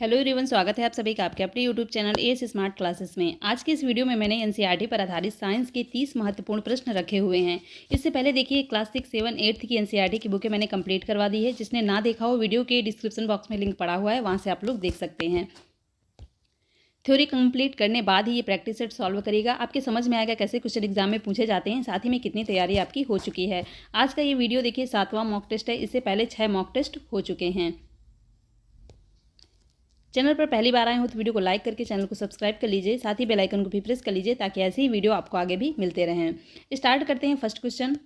Hello everyone, स्वागत है आप सभी का आपके अपने YouTube channel as smart classes में। आज की इस वीडियो में मैंने एनसीईआरटी पर आधारित साइंस के 30 महत्वपूर्ण प्रश्न रखे हुए हैं। इससे पहले देखिए क्लास 6, 7, 8 की एनसीईआरटी की बुकें मैंने कंप्लीट करवा दी है। जिसने ना देखा हो, वीडियो के डिस्क्रिप्शन बॉक्स में लिंक पड़ा हुआ है, वहाँ से आप लोग देख सकते हैं। थ्योरी कंप्लीट करने बाद ही ये प्रैक्टिस सेट सॉल्व करिएगा। आपके समझ में आएगा कैसे क्वेश्चन एग्जाम में पूछे जाते हैं, साथ ही में कितनी तैयारी आपकी हो चुकी है। आज का ये वीडियो देखिए 7वां मॉक टेस्ट है। इससे पहले 6 मॉक टेस्ट हो चुके हैं। चैनल पर पहली बार आए हो तो वीडियो को लाइक करके चैनल को सब्सक्राइब कर लीजिए, साथ ही बेल आइकन को भी प्रेस कर लीजिए ताकि ऐसी ही वीडियो आपको आगे भी मिलते रहें। स्टार्ट करते हैं फर्स्ट क्वेश्चन।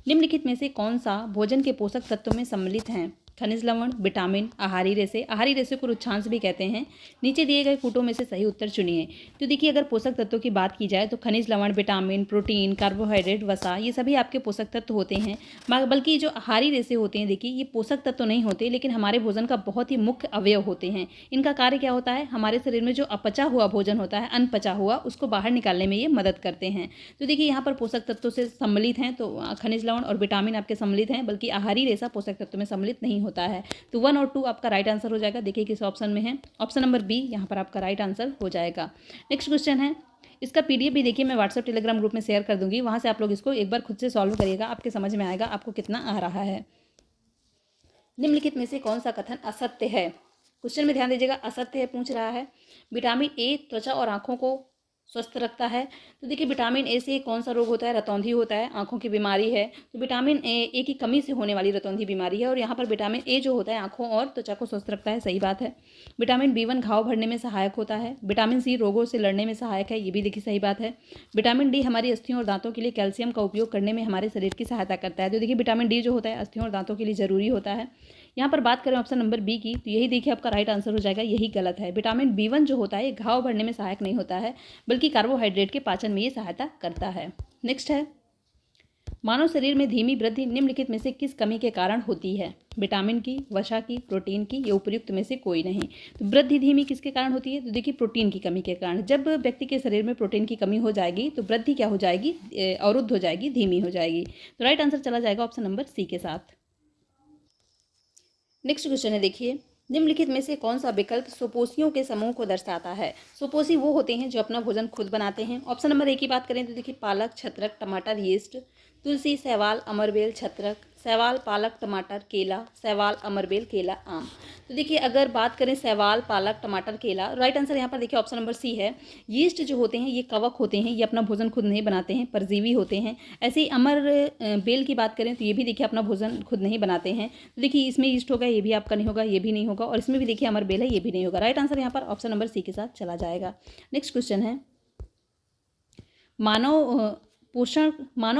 निम्नलिखित में से कौन सा भोजन के पोषक तत्वों में सम्मिलित हैं? खनिज लवण, विटामिन, आहारी रेशे। आहारी रेशे को रुक्षांश भी कहते हैं। नीचे दिए गए कूटों में से सही उत्तर चुनिए। तो देखिए, अगर पोषक तत्वों की बात की जाए तो खनिज लवण, विटामिन, प्रोटीन, कार्बोहाइड्रेट, वसा, ये सभी आपके पोषक तत्व होते हैं। बल्कि जो आहारी रेशे होते हैं, देखिए ये पोषक तत्व नहीं होते, लेकिन हमारे भोजन का बहुत ही मुख्य अवयव होते हैं। इनका कार्य क्या होता है? हमारे शरीर में जो अपचा हुआ भोजन होता है, अनपचा हुआ, उसको बाहर निकालने में ये मदद करते हैं। तो देखिए यहाँ पर पोषक तत्वों से सम्मिलित हैं, तो खनिज लवण और विटामिन आपके सम्मिलित हैं, बल्कि आहारी रेशा पोषक तत्व में सम्मिलित नहीं होता है। तो 1 और 2 आपका राइट आंसर हो जाएगा। देखिए किस ऑप्शन में है, ऑप्शन नंबर बी यहाँ पर आपका राइट आंसर हो जाएगा। नेक्स्ट क्वेश्चन है, इसका पीडीएफ भी देखिए मैं व्हाट्सएप टेलीग्राम ग्रुप में शेयर कर दूंगी, वहां से आप लोग इसको एक बार खुद से सॉल्व करिएगा, आपके समझ में आएगा आपको कितना आ रहा है। निम्नलिखित में से कौन सा कथन असत्य है? क्वेश्चन में ध्यान दीजिएगा, असत्य है पूछ रहा है। विटामिन ए त्वचा और आंखों को स्वस्थ रखता है। तो देखिए विटामिन ए से कौन सा रोग होता है? रतौंधी होता है, आंखों की बीमारी है। तो विटामिन ए की कमी से होने वाली रतौंधी बीमारी है। और यहाँ पर विटामिन ए जो होता है आंखों और त्वचा को स्वस्थ रखता है, सही बात है। विटामिन बी 1 घाव भरने में सहायक होता है। विटामिन सी रोगों से लड़ने में सहायक है, ये भी देखिए सही बात है। विटामिन डी हमारी अस्थियों और दांतों के लिए कैल्शियम का उपयोग करने में हमारे शरीर की सहायता करता है। तो देखिए विटामिन डी जो होता है अस्थियों और दांतों के लिए जरूरी होता है। यहाँ पर बात करें ऑप्शन नंबर बी की, तो यही देखिए आपका राइट आंसर हो जाएगा, यही गलत है। विटामिन बी 1 जो होता है ये घाव भरने में सहायक नहीं होता है, बल्कि कार्बोहाइड्रेट के पाचन में ये सहायता करता है। नेक्स्ट है, मानव शरीर में धीमी वृद्धि निम्नलिखित में से किस कमी के कारण होती है? विटामिन की, वसा की, प्रोटीन की, या उपयुक्त में से कोई नहीं। तो वृद्धि धीमी किसके कारण होती है? तो देखिए प्रोटीन की कमी के कारण। जब व्यक्ति के शरीर में प्रोटीन की कमी हो जाएगी तो वृद्धि क्या हो जाएगी? अवरुद्ध हो जाएगी, धीमी हो जाएगी। तो राइट आंसर चला जाएगा ऑप्शन नंबर सी के साथ। नेक्स्ट क्वेश्चन है, देखिए निम्नलिखित में से कौन सा विकल्प सुपोषियों के समूह को दर्शाता है? सुपोषी वो होते हैं जो अपना भोजन खुद बनाते हैं। ऑप्शन नंबर ए की बात करें तो देखिए पालक, छत्रक, टमाटर, यीस्ट, तुलसी, शैवाल, अमरबेल, छत्रक, शैवाल, पालक, टमाटर, केला, शैवाल, अमरबेल, केला, आम। तो देखिए अगर बात करें शैवाल, पालक, टमाटर, केला, राइट आंसर यहाँ पर देखिए ऑप्शन नंबर सी है। यीस्ट जो होते हैं ये कवक होते हैं, ये अपना भोजन खुद नहीं बनाते हैं, परजीवी होते हैं। ऐसे ही अमर बेल की बात करें तो ये भी देखिए अपना भोजन खुद नहीं बनाते हैं। तो देखिए इसमें ईस्ट होगा, ये भी आपका नहीं होगा, ये भी नहीं होगा, और इसमें भी देखिए अमर बेल है, ये भी नहीं होगा। राइट आंसर यहाँ पर ऑप्शन नंबर सी के साथ चला जाएगा। नेक्स्ट क्वेश्चन है, मानव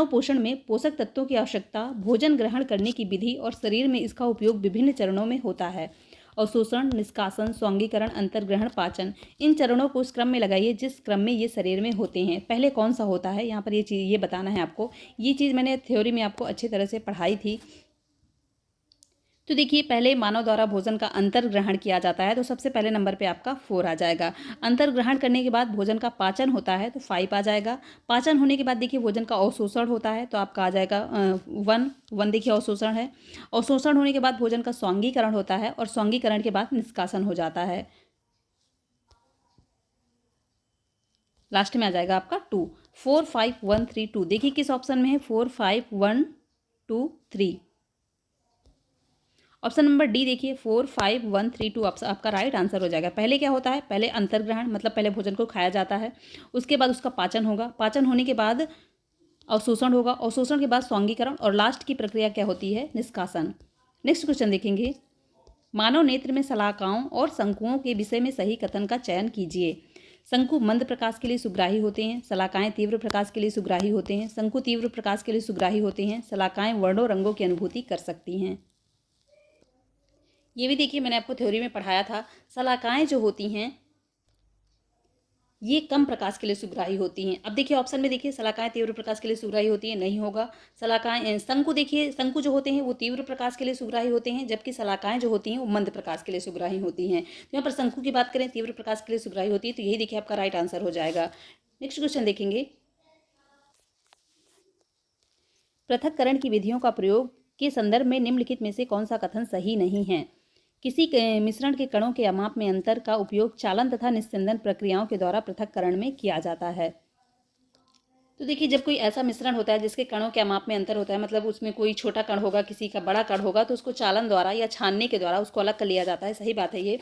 पोषण में पोषक तत्वों की आवश्यकता, भोजन ग्रहण करने की विधि और शरीर में इसका उपयोग विभिन्न चरणों में होता है। अवशोषण, निष्कासन, स्वांगीकरण, अंतर्ग्रहण, पाचन। इन चरणों को उस क्रम में लगाइए जिस क्रम में ये शरीर में होते हैं। पहले कौन सा होता है, यहाँ पर ये चीज़ ये बताना है आपको। ये चीज़ मैंने थ्योरी में आपको अच्छी तरह से पढ़ाई थी। तो देखिए पहले मानव द्वारा भोजन का अंतर्ग्रहण किया जाता है, तो सबसे पहले नंबर पे आपका 4 आ जाएगा। अंतर्ग्रहण करने के बाद भोजन का पाचन होता है, तो 5 आ जाएगा। पाचन होने के बाद देखिए भोजन का अवशोषण होता है, तो आपका आ जाएगा 1 देखिए अवशोषण है। अवशोषण होने के बाद भोजन का स्वांगीकरण होता है, और स्वांगीकरण के बाद निष्कासन हो जाता है। लास्ट में आ जाएगा आपका 2। 4, 5, 1, 3, 2। देखिए किस ऑप्शन में है? 4, 5, 1, 2, 3। ऑप्शन नंबर डी देखिए 4, 5, 1, 3, 2 आपका राइट आंसर हो जाएगा। पहले क्या होता है? पहले अंतर्ग्रहण, मतलब पहले भोजन को खाया जाता है, उसके बाद उसका पाचन होगा, पाचन होने के बाद अवशोषण होगा, अवशोषण के बाद स्वांगीकरण, और लास्ट की प्रक्रिया क्या होती है? निष्कासन। नेक्स्ट क्वेश्चन देखेंगे, मानव नेत्र में शलाकाओं और शंकुओं के विषय में सही कथन का चयन कीजिए। शंकु मंद प्रकाश के लिए सुग्राही होते हैं, शलाकाएं तीव्र प्रकाश के लिए सुग्राही होते हैं। शंकु तीव्र प्रकाश के लिए सुग्राही होते हैं, शलाकाएं वर्णों रंगों की अनुभूति कर सकती हैं। ये भी देखिए मैंने आपको थ्योरी में पढ़ाया था। शलाकाएं जो होती हैं ये कम प्रकाश के लिए सुग्राही होती हैं। अब देखिए ऑप्शन में देखिए शलाकाएं तीव्र प्रकाश के लिए सुग्राही होती हैं, नहीं होगा। शलाकाएं शंकु देखिए, शंकु जो होते हैं वो तीव्र प्रकाश के लिए सुग्राही होते हैं, जबकि शलाकाएं जो होती हैं वो मंद प्रकाश के लिए सुग्राही होती हैं। तो यहाँ पर शंकु की बात करें तीव्र प्रकाश के लिए सुग्राही होती है, तो यही देखिए आपका राइट आंसर हो जाएगा। नेक्स्ट क्वेश्चन देखेंगे, पृथक्करण की विधियों का प्रयोग के संदर्भ में निम्नलिखित में से कौन सा कथन सही नहीं है? मिश्रण के कणों के माप में अंतर का उपयोग चालन तथा निस्यंदन प्रक्रियाओं के द्वारा पृथक्करण में किया जाता है। तो देखिए, जब कोई ऐसा मिश्रण होता है जिसके कणों के माप में अंतर होता है, मतलब उसमें कोई छोटा कण होगा, किसी का बड़ा कण होगा, तो उसको चालन द्वारा या छानने के द्वारा उसको अलग कर लिया जाता है। सही बात है ये।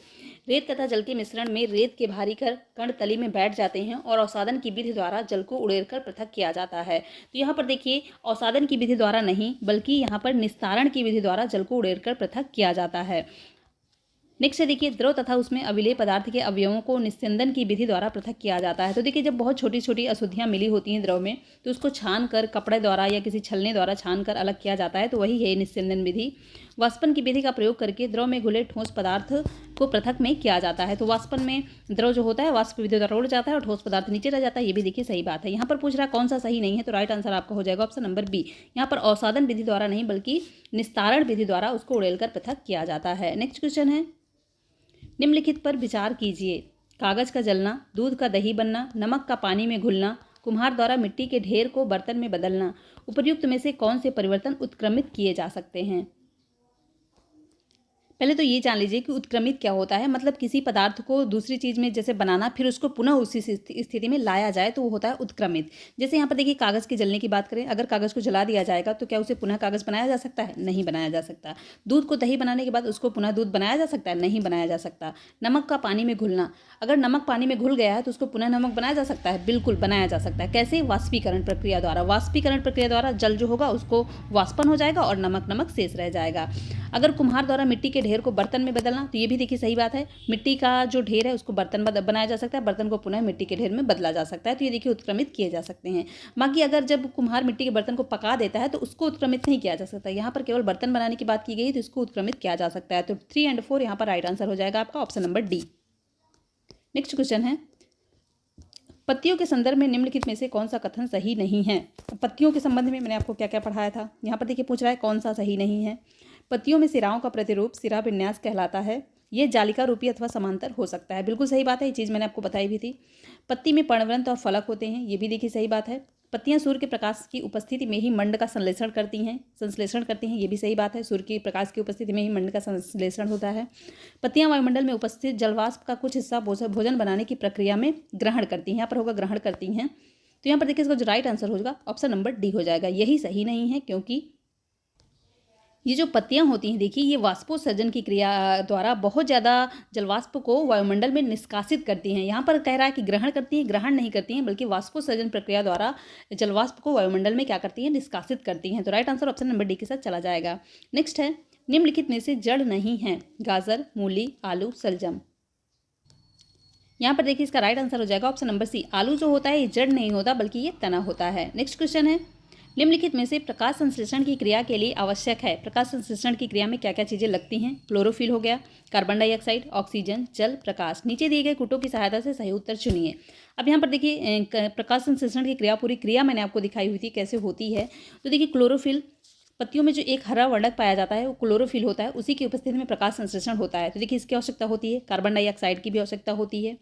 रेत तथा जल के मिश्रण में रेत के भारी कण तली में बैठ जाते हैं और अवसादन की विधि द्वारा जल को उड़ेलकर पृथक किया जाता है। तो यहाँ पर देखिए, अवसादन की विधि द्वारा नहीं बल्कि यहाँ पर निस्तारण की विधि द्वारा जल को उड़ेलकर पृथक किया जाता है। नेक्स्ट है देखिए, द्रव तथा उसमें अविलेय पदार्थ के अवयवों को निस्यंदन की विधि द्वारा पृथक किया जाता है। तो देखिए, जब बहुत छोटी छोटी अशुद्धियां मिली होती हैं द्रव में, तो उसको छान कर कपड़े द्वारा या किसी छलने द्वारा छान कर अलग किया जाता है, तो वही है निस्यंदन विधि। वाष्पन की विधि का प्रयोग करके द्रव में घुले ठोस पदार्थ को पृथक में किया जाता है। तो वाष्पन में द्रव जो होता है वाष्प विधि द्वारा उड़ जाता है और ठोस पदार्थ नीचे रह जाता है। ये भी देखिए सही बात है। यहाँ पर पूछ रहा है कौन सा सही नहीं है, तो राइट आंसर आपका हो जाएगा ऑप्शन नंबर बी। यहाँ पर अवसादन विधि द्वारा नहीं बल्कि निस्तारण विधि द्वारा उसको उड़ेलकर पृथक किया जाता है। नेक्स्ट क्वेश्चन है, निम्नलिखित पर विचार कीजिए। कागज का जलना, दूध का दही बनना, नमक का पानी में घुलना, कुम्हार द्वारा मिट्टी के ढेर को बर्तन में बदलना, उपर्युक्त में से कौन से परिवर्तन उत्क्रमित किए जा सकते हैं? पहले तो ये जान लीजिए कि उत्क्रमित क्या होता है। मतलब किसी पदार्थ को दूसरी चीज़ में जैसे बनाना, फिर उसको पुनः उसी स्थिति में लाया जाए, तो वो होता है उत्क्रमित। जैसे यहाँ पर देखिए, कागज़ के जलने की बात करें, अगर कागज़ को जला दिया जाएगा तो क्या उसे पुनः कागज़ बनाया जा सकता है? नहीं बनाया जा सकता। दूध को दही बनाने के बाद उसको पुनः दूध बनाया जा सकता है? नहीं बनाया जा सकता। नमक का पानी में घुलना, अगर नमक पानी में घुल गया है तो उसको पुनः नमक बनाया जा सकता है? बिल्कुल बनाया जा सकता है। कैसे? वाष्पीकरण प्रक्रिया द्वारा। वाष्पीकरण प्रक्रिया द्वारा जल जो होगा उसको वाष्पन हो जाएगा और नमक शेष रह जाएगा। अगर कुम्हार द्वारा मिट्टी के ढेर को बर्तन में बदलना, तो ये भी देखिए सही बात है। मिट्टी का जो ढेर है उसको बर्तन बनाया जा सकता है, बर्तन को पुनः मिट्टी के ढेर में बदला जा सकता है। तो ये देखिए उत्क्रमित किए जा सकते हैं। बाकी अगर जब कुम्हार मिट्टी के बर्तन को पका देता है तो उसको उत्क्रमित नहीं किया जा सकता। यहाँ पर केवल बर्तन बनाने की बात की गई, तो इसको उत्क्रमित किया जा सकता है। तो 3 और 4 यहाँ पर राइट आंसर हो जाएगा आपका option number D. Next question है, पत्तियों के संदर्भ में निम्नलिखित में से कौन सा कथन सही नहीं है? पत्तियों के संबंध में मैंने आपको क्या क्या पढ़ाया था। यहाँ पर देखिए पूछ रहा है कौन सा सही नहीं है। पत्तियों में सिराओं का प्रतिरूप सिरा विन्यास कहलाता है। यह जालिका रूपी अथवा समांतर हो सकता है। बिल्कुल सही बात है, ये चीज़ मैंने आपको बताई भी थी। पत्ती में पर्णवृंत और फलक होते हैं, ये भी देखिए सही बात है। पत्तियां सूर्य के प्रकाश की उपस्थिति में ही मंड का संश्लेषण करती हैं, ये भी सही बात है। सूर्य के प्रकाश की उपस्थिति में ही मंड का संश्लेषण होता है। पत्तियां वायुमंडल में उपस्थित जलवाष्प का कुछ हिस्सा भोजन बनाने की प्रक्रिया में ग्रहण करती हैं। यहाँ पर होगा ग्रहण करती हैं। तो यहाँ पर देखिए इसका जो राइट आंसर होगा ऑप्शन नंबर डी हो जाएगा। यही सही नहीं है, क्योंकि ये जो पत्तियां होती हैं देखिए, ये वाष्पोत्सर्जन की क्रिया द्वारा बहुत ज़्यादा जलवाष्प को वायुमंडल में निष्कासित करती हैं। यहाँ पर कह रहा है कि ग्रहण करती हैं, ग्रहण नहीं करती हैं, बल्कि वाष्पोत्सर्जन प्रक्रिया द्वारा जलवाष्प को वायुमंडल में क्या करती हैं? निष्कासित करती हैं। तो right answer option number D के साथ चला जाएगा। नेक्स्ट है, निम्नलिखित में से जड़ नहीं है। गाजर, मूली, आलू, सलजम। यहाँ पर देखिए इसका राइट आंसर हो जाएगा ऑप्शन नंबर सी। आलू जो होता है ये जड़ नहीं होता, बल्कि ये तना होता है। नेक्स्ट क्वेश्चन है, निम्नलिखित में से प्रकाश संश्लेषण की क्रिया के लिए आवश्यक है। प्रकाश संश्लेषण की क्रिया में क्या क्या चीज़ें लगती हैं? क्लोरोफिल हो गया, कार्बन डाइऑक्साइड, ऑक्सीजन, जल, प्रकाश। नीचे दिए गए कूटों की सहायता से सही उत्तर चुनिए। अब यहाँ पर देखिए प्रकाश संश्लेषण की क्रिया, पूरी क्रिया मैंने आपको दिखाई हुई थी कैसे होती है। तो देखिए क्लोरोफिल, पत्तियों में जो एक हरा वर्णक पाया जाता है वो क्लोरोफिल होता है, उसी की उपस्थिति में प्रकाश संश्लेषण होता है। तो देखिए इसकी आवश्यकता होती है। कार्बन डाइऑक्साइड की भी आवश्यकता होती है,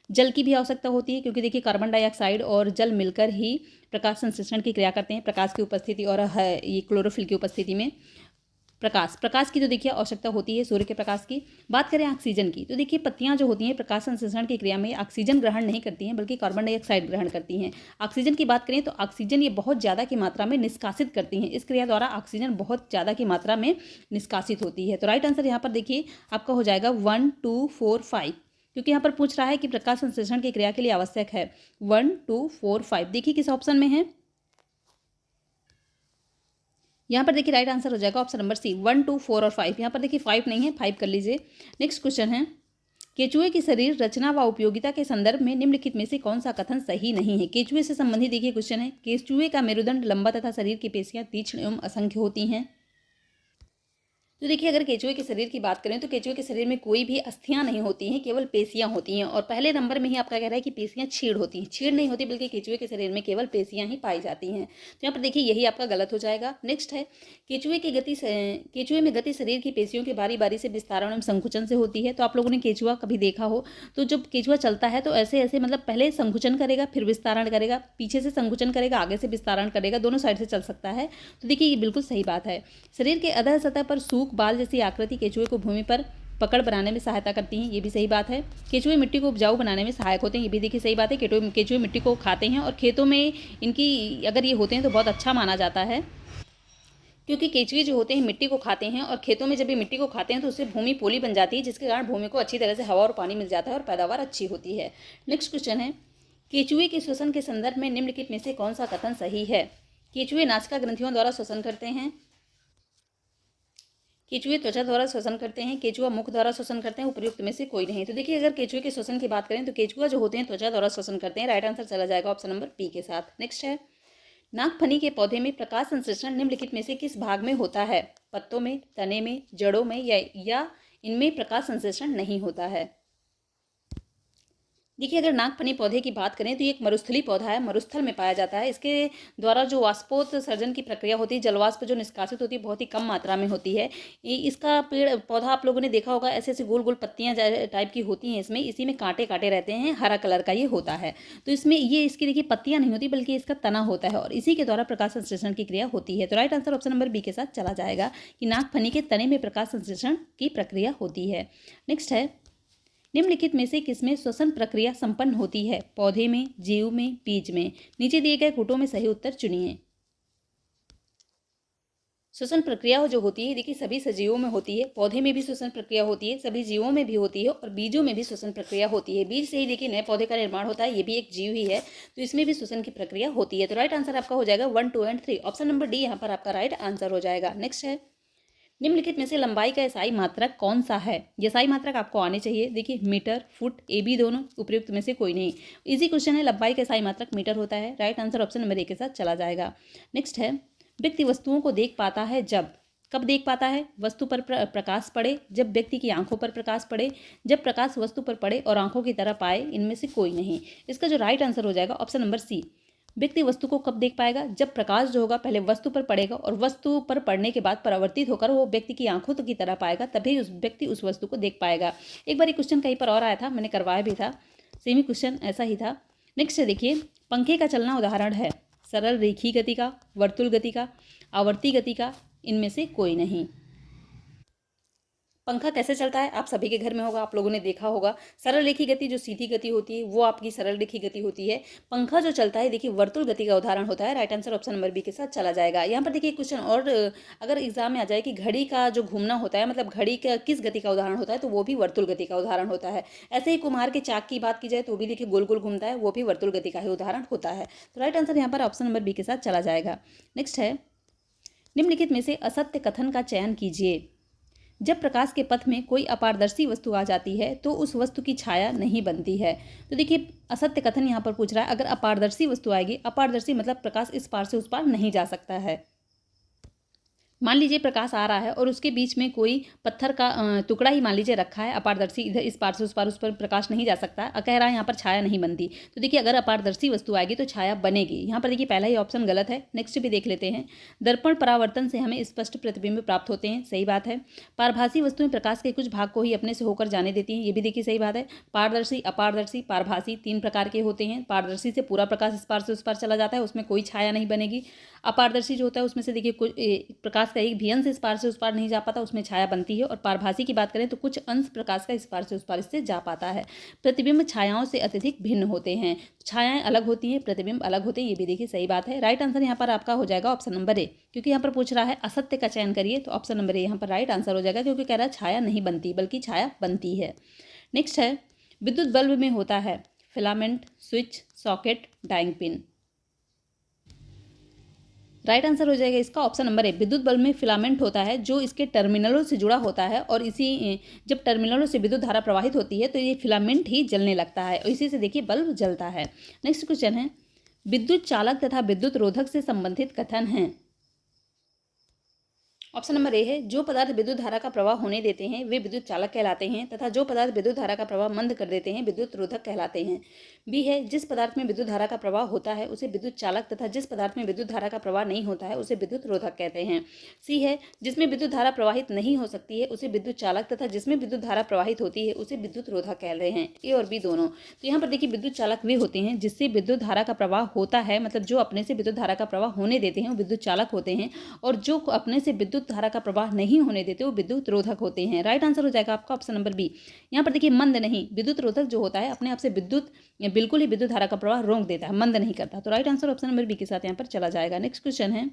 जल की भी आवश्यकता होती है, क्योंकि देखिए कार्बन डाइऑक्साइड और जल मिलकर ही प्रकाश संश्लेषण की क्रिया करते हैं, प्रकाश की उपस्थिति और ये क्लोरोफिल की उपस्थिति में। प्रकाश की तो देखिए आवश्यकता होती है, सूर्य के प्रकाश की। बात करें ऑक्सीजन की, तो देखिए पत्तियां जो होती हैं प्रकाश संश्लेषण की क्रिया में ऑक्सीजन ग्रहण नहीं करती हैं, बल्कि कार्बन डाइऑक्साइड ग्रहण करती हैं। ऑक्सीजन की बात करें तो ऑक्सीजन ये बहुत ज़्यादा की मात्रा में निष्कासित करती हैं। इस क्रिया द्वारा ऑक्सीजन बहुत ज़्यादा की मात्रा में निष्कासित होती है। तो राइट आंसर यहाँ पर देखिए आपका हो जाएगा 1, 2, 4, 5, क्योंकि यहाँ पर पूछ रहा है कि प्रकाश संश्लेषण की क्रिया के लिए आवश्यक है 1, 2, 4, 5। देखिए किस ऑप्शन में है? यहाँ पर देखिए राइट आंसर हो जाएगा ऑप्शन नंबर सी, 1, 2, 4 और 5। यहाँ पर देखिए 5 नहीं है, 5 कर लीजिए। नेक्स्ट क्वेश्चन है, केचुए की शरीर रचना व उपयोगिता के संदर्भ में निम्नलिखित में से कौन सा कथन सही नहीं है? केचुए से संबंधित देखिए क्वेश्चन है। केचुए का मेरुदंड लंबा तथा शरीर की पेशियां तीक्ष्ण एवं असंख्य होती हैं। तो देखिए अगर केचुए के शरीर की बात करें तो केचुए के शरीर में कोई भी अस्थियां नहीं होती हैं, केवल पेशियां होती हैं। और पहले नंबर में ही आपका कह रहा है कि पेशियां छीड़ होती हैं। छीड़ नहीं होती, बल्कि केचुए के शरीर में केवल पेशियां ही पाई जाती हैं। तो यहाँ पर देखिए यही आपका गलत हो जाएगा। नेक्स्ट है, केचुए में गति शरीर की पेशियों के बारी बारी से विस्तारण एवं संकुचन से होती है। तो आप लोगों ने केचुआ कभी देखा हो तो जब केचुआ चलता है तो ऐसे ऐसे मतलब पहले संकुचन करेगा, फिर विस्तारण करेगा, पीछे से संकुचन करेगा, आगे से विस्तारण करेगा, दोनों साइड से चल सकता है। तो देखिए ये बिल्कुल सही बात है। शरीर के अधः सतह पर सूख बाल जैसी आकृति केचुए को भूमि पर पकड़ बनाने में सहायता करती हैं, ये भी सही बात है। केचुए मिट्टी को उपजाऊ बनाने में सहायक होते हैं, ये भी देखिए सही बात है। केचुए मिट्टी को खाते हैं और खेतों में इनकी अगर ये होते हैं तो बहुत अच्छा माना जाता है, क्योंकि केचुए जो होते हैं मिट्टी को खाते हैं और खेतों में जब ये मिट्टी को खाते हैं तो उससे भूमि पोली बन जाती है, जिसके कारण भूमि को अच्छी तरह से हवा और पानी मिल जाता है और पैदावार अच्छी होती है। नेक्स्ट क्वेश्चन है, केचुए के श्वसन के संदर्भ में निम्नलिखित में से कौन सा कथन सही है? केचुए नासिका ग्रंथियों द्वारा श्वसन करते हैं, केचुए त्वचा द्वारा श्वसन करते हैं, केचुआ मुख द्वारा श्वसन करते हैं, उपयुक्त में से कोई नहीं। तो देखिए अगर केचुए के श्वसन की बात करें तो केचुआ जो होते हैं त्वचा द्वारा श्वसन करते हैं, राइट आंसर चला जाएगा ऑप्शन नंबर बी के साथ। नेक्स्ट है, नागफनी के पौधे में प्रकाश संश्लेषण निम्नलिखित में से किस भाग में होता है? पत्तों में, तने में, जड़ों में या इनमें प्रकाश संश्लेषण नहीं होता है? देखिए अगर नागफनी पौधे की बात करें तो ये एक मरुस्थली पौधा है, मरुस्थल में पाया जाता है। इसके द्वारा जो वाष्पोत्सर्जन की प्रक्रिया होती है, जलवाष्प जो निष्कासित होती है बहुत ही कम मात्रा में होती है। इसका पेड़ पौधा आप लोगों ने देखा होगा, ऐसे ऐसे गोल गोल पत्तियां टाइप की होती हैं इसमें, इसी में कांटे कांटे रहते हैं, हरा कलर का ये होता है। तो इसमें ये इसकी देखिए पत्तियां नहीं होती बल्कि इसका तना होता है और इसी के द्वारा प्रकाश संश्लेषण की क्रिया होती है। तो right answer option number B के साथ चला जाएगा कि नागफनी के तने में प्रकाश संश्लेषण की प्रक्रिया होती है। नेक्स्ट है, निम्नलिखित में से किसमें श्वसन प्रक्रिया संपन्न होती है? पौधे में, जीव में, बीज में? नीचे दिए गए कूटों में सही उत्तर चुनिए। श्वसन प्रक्रिया जो होती है देखिए सभी सजीवों में होती है, पौधे में भी श्वसन प्रक्रिया होती है, सभी जीवों में भी होती है और बीजों में भी श्वसन प्रक्रिया होती है। बीज से ही देखिए नए पौधे का निर्माण होता है, ये भी एक जीव ही है, तो इसमें भी श्वसन की प्रक्रिया होती है। तो राइट आंसर आपका हो जाएगा 1, 2 एंड 3, ऑप्शन नंबर डी यहाँ पर आपका राइट आंसर हो जाएगा। नेक्स्ट है, निम्नलिखित में से लंबाई का एसआई मात्रक कौन सा है? ये एसआई मात्रक आपको आने चाहिए, देखिए मीटर, फुट, ए बी दोनों, उपयुक्त में से कोई नहीं। इजी क्वेश्चन है, लंबाई का एसआई मात्रक मीटर होता है, राइट आंसर ऑप्शन नंबर ए के साथ चला जाएगा। नेक्स्ट है, व्यक्ति वस्तुओं को देख पाता है जब, कब देख पाता है? वस्तु पर प्रकाश पड़े, जब व्यक्ति की आंखों पर प्रकाश पड़े, जब प्रकाश वस्तु पर पड़े और आंखों की तरह पाए, इनमें से कोई नहीं। इसका जो राइट आंसर हो जाएगा ऑप्शन नंबर सी। व्यक्ति वस्तु को कब देख पाएगा? जब प्रकाश जो होगा पहले वस्तु पर पड़ेगा और वस्तु पर पड़ने के बाद परावर्तित होकर वो व्यक्ति की आंखों की तरह पाएगा, तभी उस व्यक्ति उस वस्तु को देख पाएगा। एक बार ये क्वेश्चन कहीं पर और आया था, मैंने करवाया भी था, सेमी क्वेश्चन ऐसा ही था। नेक्स्ट देखिए, पंखे का चलना उदाहरण है सरल रेखीय गति का, वर्तुल गति का, आवर्ती गति का, इनमें से कोई नहीं। पंखा कैसे चलता है आप सभी के घर में होगा, आप लोगों ने देखा होगा। सरल रेखी गति जो सीधी गति होती है वो आपकी सरल रेखी गति होती है। पंखा जो चलता है देखिए वर्तुल गति का उदाहरण होता है, right answer option number B के साथ चला जाएगा। यहाँ पर देखिए क्वेश्चन और अगर एग्जाम में आ जाए कि घड़ी का जो घूमना होता है, मतलब घड़ी का किस गति का उदाहरण होता है, तो वो भी वर्तुल गति का उदाहरण होता है। ऐसे ही कुम्हार के चाक की बात की जाए तो वो भी देखिए गोल गोल घूमता है, वो भी वर्तुल गति का ही उदाहरण होता है। तो राइट आंसर यहाँ पर ऑप्शन नंबर बी के साथ चला जाएगा। नेक्स्ट है, निम्नलिखित में से असत्य कथन का चयन कीजिए। जब प्रकाश के पथ में कोई अपारदर्शी वस्तु आ जाती है तो उस वस्तु की छाया नहीं बनती है। तो देखिए असत्य कथन यहाँ पर पूछ रहा है, अगर अपारदर्शी वस्तु आएगी, अपारदर्शी मतलब प्रकाश इस पार से उस पार नहीं जा सकता है। मान लीजिए प्रकाश आ रहा है और उसके बीच में कोई पत्थर का टुकड़ा ही मान लीजिए रखा है, अपारदर्शी, इधर इस पार से उस पर प्रकाश नहीं जा सकता है, कह रहा है यहाँ पर छाया नहीं बनती। तो देखिए अगर अपारदर्शी वस्तु आएगी तो छाया बनेगी। यहाँ पर देखिए पहला ही ऑप्शन गलत है। नेक्स्ट भी देख लेते हैं, दर्पण परावर्तन से हमें स्पष्ट प्रतिबिंब प्राप्त होते हैं, सही बात है। पारभासी वस्तुएं प्रकाश के कुछ भाग को ही अपने से होकर जाने देती हैं, ये भी देखिए सही बात है। पारदर्शी, अपारदर्शी, पारभासी 3 प्रकार के होते हैं। पारदर्शी से पूरा प्रकाश इस पार से उस पार चला जाता है, उसमें कोई छाया नहीं बनेगी। अपारदर्शी जो होता है उसमें से देखिए कुछ प्रकाश का एक भी अंश इस पार से उस पार नहीं जा पाता, उसमें छाया बनती है। और पारभासी की बात करें तो कुछ अंश प्रकाश का इस पार से उस पार इससे जा पाता है। प्रतिबिंब छायाओं से अत्यधिक भिन्न होते हैं, छायाएं अलग होती हैं, प्रतिबिंब अलग होते हैं, ये भी देखिए सही बात है। राइट आंसर यहाँ पर आपका हो जाएगा ऑप्शन नंबर ए, क्योंकि यहाँ पर पूछ रहा है असत्य का चयन करिए, तो ऑप्शन नंबर ए यहाँ पर राइट आंसर हो जाएगा, क्योंकि कह रहा है छाया नहीं बनती बल्कि छाया बनती है। नेक्स्ट है, विद्युत बल्ब में होता है फिलामेंट, स्विच, सॉकेट, डाइंग पिन। राइट आंसर हो जाएगा इसका ऑप्शन नंबर ए, विद्युत बल्ब में फिलामेंट होता है जो इसके टर्मिनलों से जुड़ा होता है और इसी जब टर्मिनलों से विद्युत धारा प्रवाहित होती है तो ये फिलामेंट ही जलने लगता है और इसी से देखिए बल्ब जलता है। नेक्स्ट क्वेश्चन है, विद्युत चालक तथा विद्युत रोधक से संबंधित कथन है। ऑप्शन नंबर ए है, जो पदार्थ विद्युत धारा का प्रवाह होने देते हैं वे विद्युत चालक कहलाते हैं तथा जो पदार्थ विद्युत धारा का प्रवाह मंद कर देते हैं विद्युत रोधक कहलाते हैं। बी है, जिस पदार्थ में विद्युत धारा का प्रवाह होता है उसे विद्युत चालक तथा जिस पदार्थ में विद्युत धारा का प्रवाह नहीं होता है उसे विद्युत रोधक कहते हैं। सी है, जिसमें विद्युत धारा प्रवाहित नहीं हो सकती है उसे विद्युत चालक तथा जिसमें विद्युत धारा प्रवाहित होती है उसे विद्युत रोधक कह रहे हैं। ए और बी दोनों। तो यहाँ पर देखिए विद्युत चालक वे होते हैं जिससे विद्युत धारा का प्रवाह होता है, मतलब जो अपने से विद्युत धारा का प्रवाह होने देते हैं वो विद्युत चालक होते हैं, और जो अपने से विद्युत विद्युत धारा का प्रवाह नहीं होने देते वो विद्युत रोधक होते हैं। राइट आंसर हो जाएगा आपका ऑप्शन नंबर बी। यहाँ पर देखिए मंद नहीं, विद्युत रोधक जो होता है अपने आप से विद्युत बिल्कुल ही विद्युत धारा का प्रवाह रोक देता है, मंद नहीं करता। तो right answer option number B के साथ यहाँ पर चला जाएगा। नेक्स्ट क्वेश्चन है,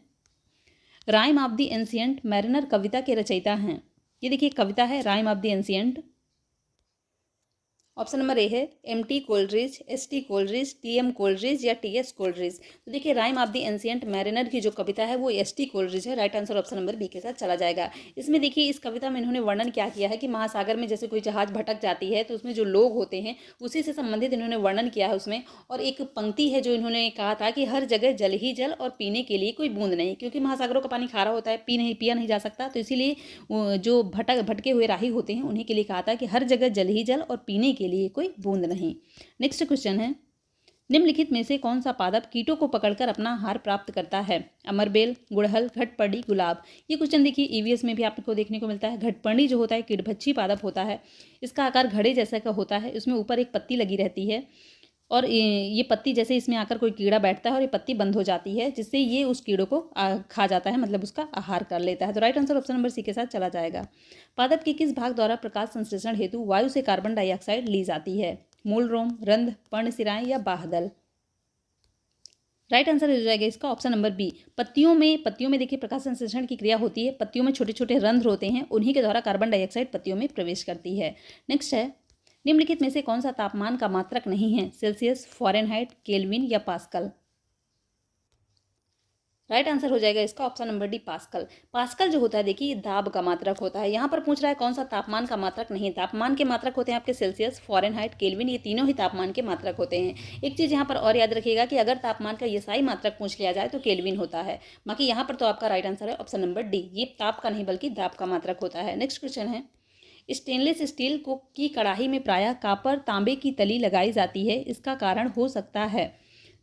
Rime of the Ancient Mariner कविता के रचयिता हैं। ये देखिए कविता है Rime of the Ancient. Option number A है MT. Coleridge, ST. Coleridge, TM. Coleridge या टी.एस. कोलरिज। तो देखिए Rime of the Ancient Mariner की जो कविता है वो एस.टी. कोलरिज है। Right answer option number B के साथ चला जाएगा। इसमें देखिए इस कविता में इन्होंने वर्णन क्या किया है कि महासागर में जैसे कोई जहाज भटक जाती है तो उसमें जो लोग होते हैं उसी से संबंधित इन्होंने वर्णन किया है उसमें। और एक पंक्ति है जो इन्होंने कहा था कि हर जगह जल ही जल और पीने के लिए कोई बूंद नहीं, क्योंकि महासागरों का पानी खारा होता है, पिया नहीं जा सकता। तो इसीलिए जो भटके हुए राही होते हैं उन्हीं के लिए कहा था कि हर जगह जल ही जल और पीने के लिए कोई बूंद नहीं। नेक्स्ट क्वेश्चन है, निम्नलिखित में से कौन सा पादप कीटों को पकड़कर अपना आहार प्राप्त करता है? अमरबेल, गुड़हल, घटपर्णी, गुलाब। ये क्वेश्चन देखिए ईवीएस में भी आपको देखने को मिलता है। घटपर्णी जो होता है कीटभक्षी पादप होता है, इसका आकार घड़े जैसा का होता है, इसमें ऊपर एक पत्ती लगी रहती है और ये पत्ती जैसे इसमें आकर कोई कीड़ा बैठता है और ये पत्ती बंद हो जाती है, जिससे ये उस कीड़ों को खा जाता है, मतलब उसका आहार कर लेता है। तो right answer option number C के साथ चला जाएगा। पादप के किस भाग द्वारा प्रकाश संश्लेषण हेतु वायु से कार्बन डाइऑक्साइड ली जाती है? मूल रोम, रंध्र, पर्णशिराएं या बाह्यदल। राइट आंसर हो जाएगा इसका ऑप्शन नंबर बी। पत्तियों में देखिए प्रकाश संश्लेषण की क्रिया होती है। पत्तियों में छोटे छोटे रंध्र होते हैं, उन्हीं के द्वारा कार्बन डाइऑक्साइड पत्तियों में प्रवेश करती है। नेक्स्ट है, निम्नलिखित में से कौन सा तापमान का मात्रक नहीं है? सेल्सियस, फ़ारेनहाइट, केल्विन या पास्कल। राइट आंसर हो जाएगा इसका option number D, pascal. Pascal जो होता है देखिए दाब का मात्रक होता है। यहाँ पर पूछ रहा है कौन सा तापमान का मात्रक नहीं। तापमान के मात्रक होते हैं आपके सेल्सियस, फ़ारेनहाइट, केल्विन, ये तीनों ही तापमान के मात्रक होते हैं। एक चीज़ यहाँ पर और याद रखिएगा कि अगर तापमान का एसआई मात्रक पूछ लिया जाए तो केल्विन होता है। बाकी यहाँ पर तो आपका राइट आंसर है ऑप्शन नंबर डी, ये ताप का नहीं बल्कि दाब का मात्रक होता है। नेक्स्ट क्वेश्चन है, स्टेनलेस स्टील की कढ़ाई में प्रायः कापर तांबे की तली लगाई जाती है, इसका कारण हो सकता है?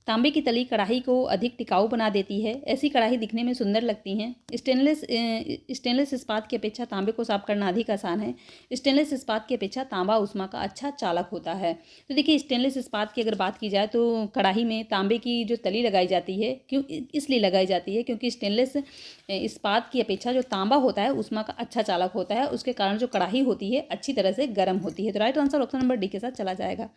तांबे की तली कढ़ाई को अधिक टिकाऊ बना देती है, ऐसी कढ़ाई दिखने में सुंदर लगती हैं। स्टेनलेस इस्पात की अपेक्षा तांबे को साफ करना अधिक आसान है। स्टेनलेस इस्पात की अपेक्षा तांबा ऊष्मा का अच्छा चालक होता है। तो देखिए स्टेनलेस इस्पात की अगर बात की जाए तो कढ़ाई में तांबे की जो तली लगाई जाती है, क्यों इसलिए लगाई जाती है क्योंकि स्टेनलेस इस्पात की अपेक्षा जो तांबा होता है ऊष्मा का अच्छा चालक होता है, उसके कारण जो कढ़ाई होती है अच्छी तरह से गर्म होती है। तो right answer option number D के साथ चला जाएगा।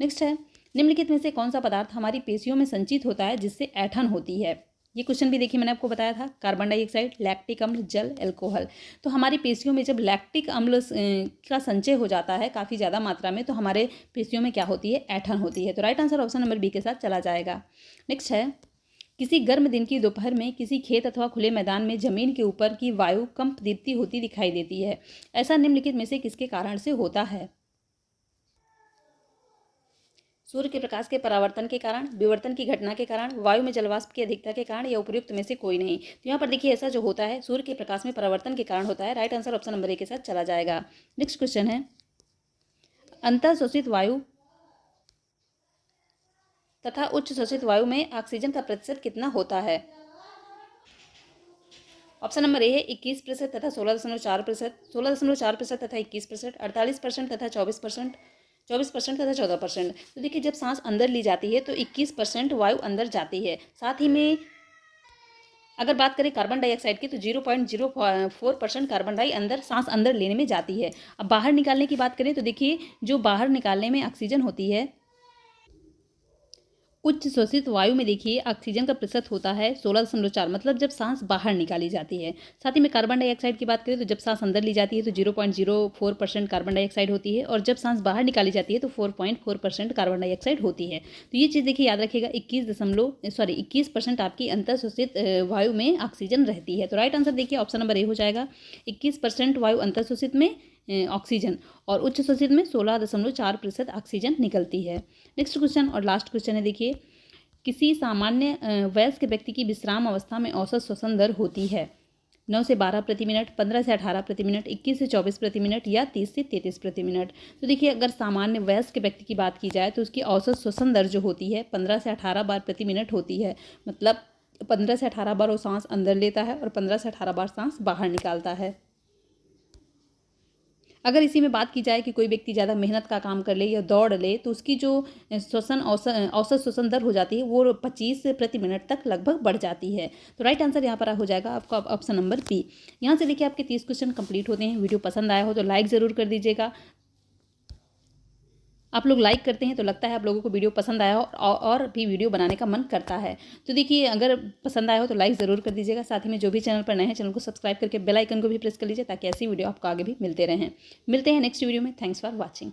नेक्स्ट है, निम्नलिखित में से कौन सा पदार्थ हमारी पेशियों में संचित होता है जिससे ऐंठन होती है? ये क्वेश्चन भी देखिए मैंने आपको बताया था, कार्बन डाइऑक्साइड, लैक्टिक अम्ल, जल, एल्कोहल। तो हमारी पेशियों में जब लैक्टिक अम्ल का संचय हो जाता है काफ़ी ज़्यादा मात्रा में, तो हमारे पेशियों में क्या होती है? ऐंठन होती है। तो right answer option number B के साथ चला जाएगा। नेक्स्ट है, किसी गर्म दिन की दोपहर में किसी खेत अथवा खुले मैदान में जमीन के ऊपर की वायु कंप दीप्ति होती दिखाई देती है, ऐसा निम्नलिखित में से किसके कारण से होता है? सूर्य के प्रकाश के परावर्तन के कारण, विवर्तन की घटना के कारण, वायु में जलवाष्प की अधिकता के कारण या उपयुक्त में से कोई नहीं। तो यहाँ पर देखिए ऐसा जो होता है सूर्य के प्रकाश में परावर्तन के कारण होता है। राइट आंसर ऑप्शन नंबर ए के साथ चला जाएगा। नेक्स्ट क्वेश्चन है, अंतः शोषित वायु तथा उच्च शोषित वायु में ऑक्सीजन का प्रतिशत कितना होता है? ऑप्शन नंबर ए है 21% तथा 16.4%, 16.4% तथा 21%, 48% तथा 24%, 24% तथा 14%। तो देखिए जब सांस अंदर ली जाती है तो 21% वायु अंदर जाती है। साथ ही में अगर बात करें कार्बन डाइऑक्साइड की तो 0.04% कार्बन डाई अंदर सांस अंदर लेने में जाती है। अब बाहर निकालने की बात करें तो देखिए जो बाहर निकालने में ऑक्सीजन होती है, उच्च शोषित वायु में देखिए ऑक्सीजन का प्रतिशत होता है 16.4, मतलब जब सांस बाहर निकाली जाती है। साथ ही में कार्बन डाइऑक्साइड की बात करें तो जब सांस अंदर ली जाती है तो 0.04% कार्बन डाइऑक्साइड होती है और जब सांस बाहर निकाली जाती है तो 4.4% कार्बन डाइऑक्साइड होती है। तो ये चीज़ देखिए याद रखिएगा, 21% आपकी अंतर शोषित वायु में ऑक्सीजन रहती है। तो राइट आंसर देखिए ऑप्शन नंबर ए हो जाएगा, 21% वायु अंतर शोषित में ऑक्सीजन और उच्च शोषित में 16.4% ऑक्सीजन निकलती है। नेक्स्ट क्वेश्चन और लास्ट क्वेश्चन है देखिए, किसी सामान्य वयस्क व्यक्ति की विश्राम अवस्था में औसत श्वसन दर होती है 9 से 12 प्रति मिनट, 15 से 18 प्रति मिनट, 21 से 24 प्रति मिनट या 30 से 33 प्रति मिनट। तो देखिए अगर सामान्य वयस्क व्यक्ति की बात की जाए तो उसकी औसत श्वसन दर जो होती है 15 से 18 बार प्रति मिनट होती है, मतलब 15 से 18 बार वो सांस अंदर लेता है और 15 से 18 बार सांस बाहर निकालता है। अगर इसी में बात की जाए कि कोई व्यक्ति ज़्यादा मेहनत का काम कर ले या दौड़ ले तो उसकी जो औसत श्वसन दर हो जाती है वो 25 प्रति मिनट तक लगभग बढ़ जाती है। तो राइट आंसर यहाँ पर हो जाएगा आपका ऑप्शन नंबर बी। यहाँ से देखिए आपके 30 क्वेश्चन कंप्लीट होते हैं। वीडियो पसंद आया हो तो लाइक ज़रूर कर दीजिएगा। आप लोग लाइक करते हैं तो लगता है आप लोगों को वीडियो पसंद आया हो और भी वीडियो बनाने का मन करता है। तो देखिए अगर पसंद आया हो तो लाइक ज़रूर कर दीजिएगा। साथ ही में जो भी चैनल पर नए हैं चैनल को सब्सक्राइब करके बेल आइकन को भी प्रेस कर लीजिए ताकि ऐसी वीडियो आपको आगे भी मिलते रहें। मिलते हैं नेक्स्ट वीडियो में। Thanks for watching.